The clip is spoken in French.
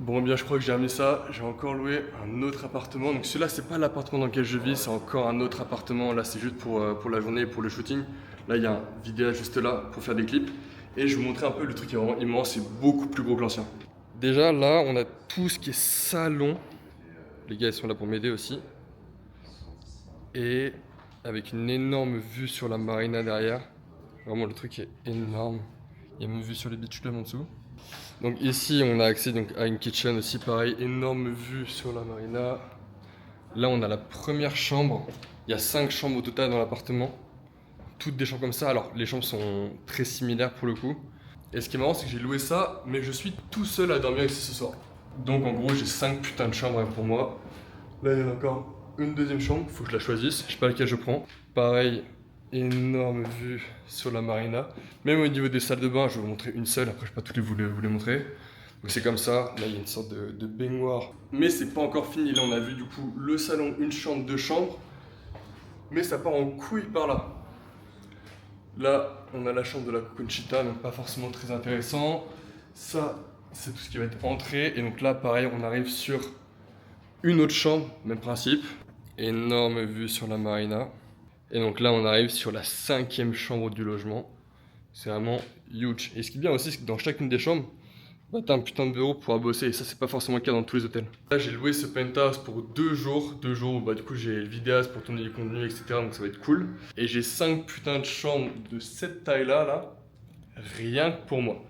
Bon, eh bien, je crois que j'ai amené ça. J'ai encore loué un autre appartement. Donc, celui-là, c'est pas l'appartement dans lequel je vis, c'est encore un autre appartement. Là, c'est juste pour la journée, pour le shooting. Là, il y a un vidéo juste là pour faire des clips. Et je vais vous montrer un peu le truc qui est vraiment immense. C'est beaucoup plus gros que l'ancien. Déjà, là, on a tout ce qui est salon. Les gars, ils sont là pour m'aider aussi. Et avec une énorme vue sur la marina derrière. Vraiment, le truc est énorme. Il y a même vue sur les beach clubs en dessous. Donc ici, on a accès donc à une kitchen aussi, pareil, énorme vue sur la marina. Là, on a la première chambre. Il y a 5 chambres au total dans l'appartement. Toutes des chambres comme ça. Alors, les chambres sont très similaires pour le coup. Et ce qui est marrant, c'est que j'ai loué ça, mais je suis tout seul à dormir ici ce soir. Donc en gros, j'ai 5 putains de chambres pour moi. Là, il y en a encore une deuxième chambre, faut que je la choisisse. Je sais pas laquelle je prends. Pareil, énorme vue sur la marina. Même au niveau des salles de bain, je vais vous montrer une seule, après je vais pas toutes vous les montrer. Donc c'est comme ça, là il y a une sorte de baignoire. Mais c'est pas encore fini, là on a vu du coup le salon, une chambre, deux chambres. Mais ça part en couille par là. Là, on a la chambre de la Conchita, donc pas forcément très intéressant. Ça, c'est tout ce qui va être entrée. Et donc là, pareil, on arrive sur une autre chambre, même principe. Énorme vue sur la marina. Et donc là, on arrive sur la 5e chambre du logement. C'est vraiment huge. Et ce qui est bien aussi, c'est que dans chacune des chambres, bah, t'as un putain de bureau pour pouvoir bosser. Et ça, c'est pas forcément le cas dans tous les hôtels. Là, j'ai loué ce penthouse pour 2 jours. 2 jours où bah, du coup, j'ai le vidéaste pour tourner du contenu, etc. Donc ça va être cool. Et j'ai 5 putains de chambres de cette taille-là, là, rien que pour moi.